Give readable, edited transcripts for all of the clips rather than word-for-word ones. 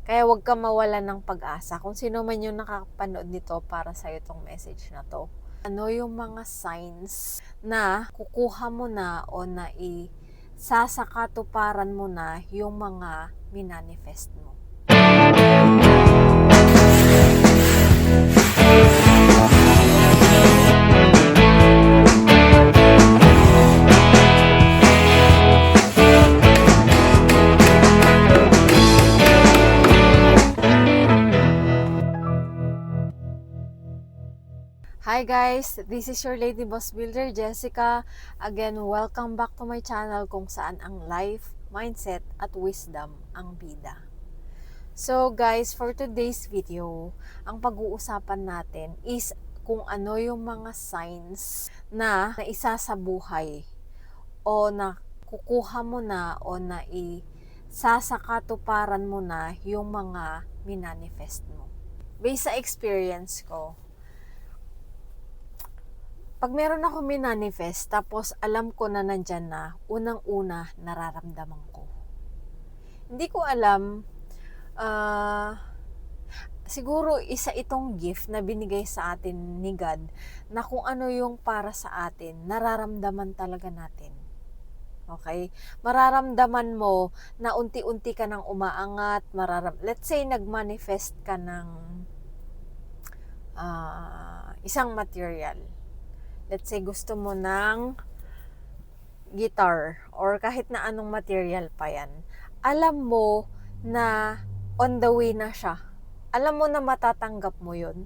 Kaya huwag kang mawalan ng pag-asa. Kung sino man yung nakapanood nito, para sa'yo itong message na to. Ano yung mga signs na kukuha mo na o na sasakatuparan mo na yung mga minanifest mo? Hi guys, this is your Lady Boss Builder, Jessica. Again, welcome back to my channel kung saan ang life, mindset, at wisdom ang bida. So guys, for today's video, ang pag-uusapan natin is kung ano yung mga signs na isa sa buhay o na kukuha mo na o na sasakatuparan mo na yung mga minanifest mo. Based sa experience ko, pag meron ako minanifest, tapos alam ko na nandyan na, unang-una, nararamdaman ko. Hindi ko alam, siguro isa itong gift na binigay sa atin ni God, na kung ano yung para sa atin, nararamdaman talaga natin. Okay? Mararamdaman mo na unti-unti ka nang umaangat, let's say, nagmanifest ka ng isang material. Let's say, gusto mo ng guitar or kahit na anong material pa yan. Alam mo na on the way na siya. Alam mo na matatanggap mo yun.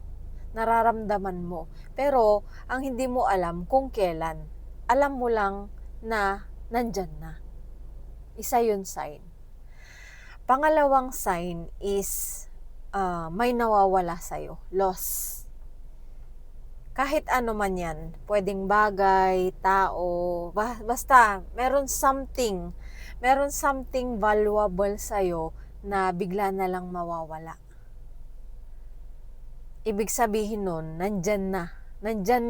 Nararamdaman mo. Pero, ang hindi mo alam kung kailan. Alam mo lang na nandyan na. Isa yun sign. Pangalawang sign is may nawawala sa'yo. Loss. Kahit ano man yan, pwedeng bagay, tao, basta meron something valuable sa'yo na bigla na lang mawawala. Ibig sabihin nun, nandyan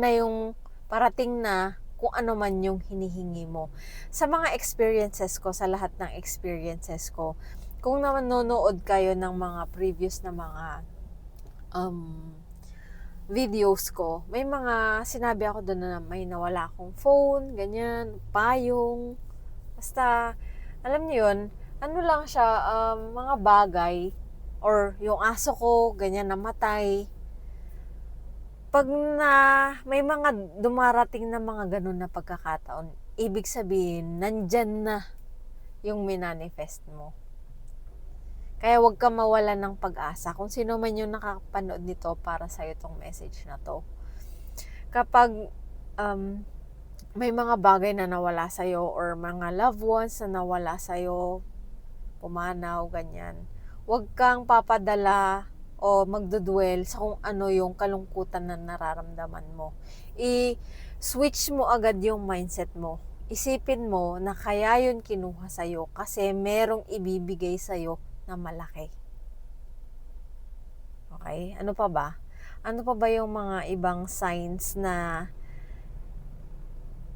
na yung parating na kung ano man yung hinihingi mo. Sa mga experiences ko, sa lahat ng experiences ko, kung nanonood kayo ng mga previous na mga videos ko, may mga sinabi ako doon na may nawala akong phone, ganyan, payong, basta, alam niyo yun, ano lang siya, mga bagay, or yung aso ko, ganyan, namatay. Pag may mga dumarating na mga ganun na pagkakataon, ibig sabihin, nandyan na yung minanifest mo. Kaya huwag kang mawalan ng pag-asa. Kung sino man yung nakapanood nito, para sa'yo itong message na to. Kapag may mga bagay na nawala sa'yo or mga loved ones na nawala sa'yo, pumanaw, ganyan, huwag kang papadala o magdudwell sa kung ano yung kalungkutan na nararamdaman mo. I-switch mo agad yung mindset mo. Isipin mo na kaya yun kinuha sa'yo kasi merong ibibigay sa'yo na malaki. Okay? Ano pa ba? Ano pa ba yung mga ibang signs na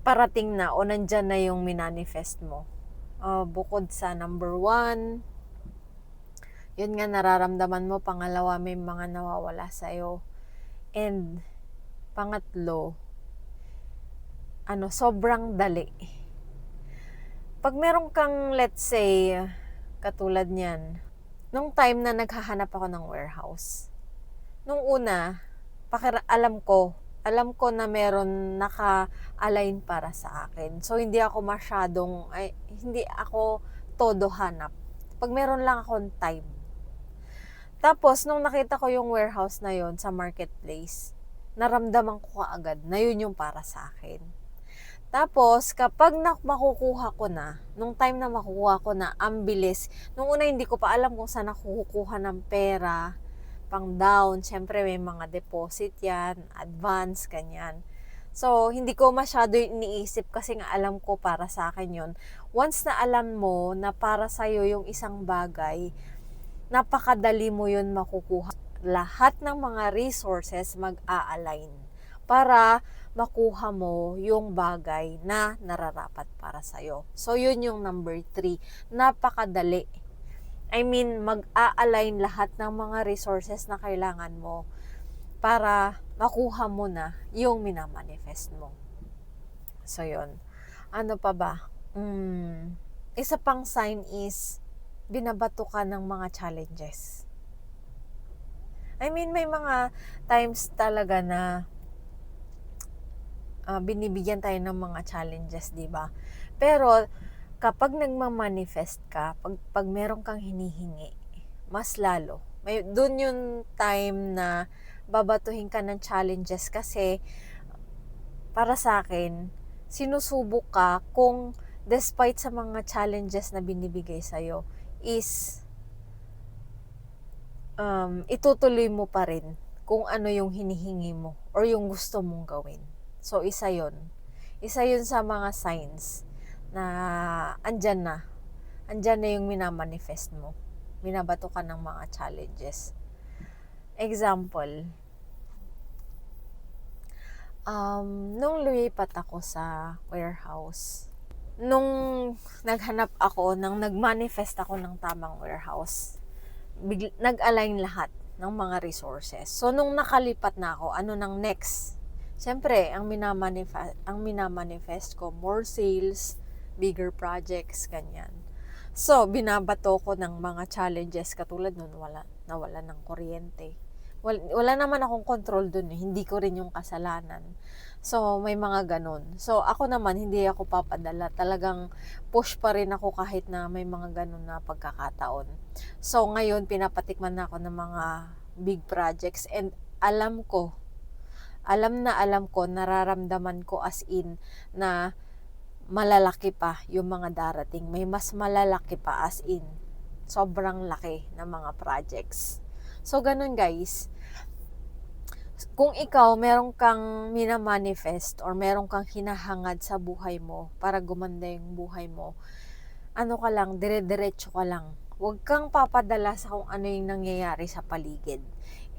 parating na o nandyan na yung minanifest mo? Bukod sa number 1, yun nga, nararamdaman mo. Pangalawa, may mga nawawala sa'yo. And pangatlo, sobrang dali. Pag meron kang, let's say, katulad niyan, nung time na naghahanap ako ng warehouse, nung una, alam ko na meron naka-align para sa akin. So, hindi ako todo hanap. Pag meron lang akong time. Tapos, nung nakita ko yung warehouse na yon sa marketplace, naramdaman ko kaagad na yun yung para sa akin. Tapos, kapag makukuha ko na, nung time na makukuha ko na, ang bilis. Nung una, hindi ko pa alam kung saan ako kukuha ng pera, pang down. Siyempre, may mga deposit yan, advance, ganyan. So, hindi ko masyado iniisip kasi nga alam ko para sa akin yun. Once na alam mo na para sa'yo yung isang bagay, napakadali mo yun makukuha. Lahat ng mga resources mag-a-align para makuha mo yung bagay na nararapat para sa'yo. So, yun yung number 3. Napakadali. I mean, mag-a-align lahat ng mga resources na kailangan mo para makuha mo na yung minamanifest mo. So, yun. Ano pa ba? Isa pang sign is, binabato ka ng mga challenges. I mean, may mga times talaga na binibigyan tayo ng mga challenges, di ba? Pero, kapag nagmamanifest ka, pag meron kang hinihingi, mas lalo. Doon yung time na babatuhin ka ng challenges kasi, para sa akin, sinusubok ka kung despite sa mga challenges na binibigay sa'yo, is itutuloy mo pa rin kung ano yung hinihingi mo or yung gusto mong gawin. So, isa yun. Isa yun sa mga signs na andyan na. Andyan na yung minamanifest mo. Binabato ka ng mga challenges. Example, nung lumipat ako sa warehouse, nung naghanap ako, nagmanifest ako ng tamang warehouse, nag-align lahat ng mga resources. So, nung nakalipat na ako, ano nang next? Siyempre, ang minamanifest ko, more sales, bigger projects, ganyan. So, binabato ko ng mga challenges katulad nun, nawala ng kuryente. Wala naman akong control dun eh. Hindi ko rin yung kasalanan. So, may mga ganun. So, ako naman, hindi ako papadala. Talagang push pa rin ako kahit na may mga ganun na pagkakataon. So, ngayon, pinapatikman na ako ng mga big projects and alam ko, nararamdaman ko as in na malalaki pa yung mga darating. May mas malalaki pa as in. Sobrang laki ng mga projects. So, ganun guys. Kung ikaw, meron kang minamanifest or meron kang hinahangad sa buhay mo para gumanda yung buhay mo, ano ka lang, dire-diretso ka lang. Huwag kang papadala sa kung ano yung nangyayari sa paligid.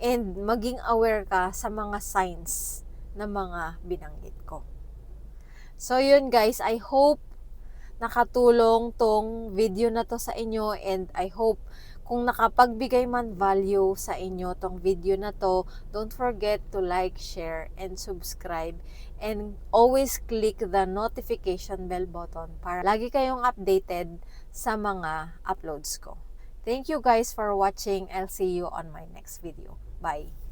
And maging aware ka sa mga signs na mga binanggit ko. So yun guys, I hope nakatulong tong video na to sa inyo and I hope kung nakapagbigay man value sa inyo tong video na to, don't forget to like, share, and subscribe. And always click the notification bell button para lagi kayong updated sa mga uploads ko. Thank you guys for watching. I'll see you on my next video. Bye!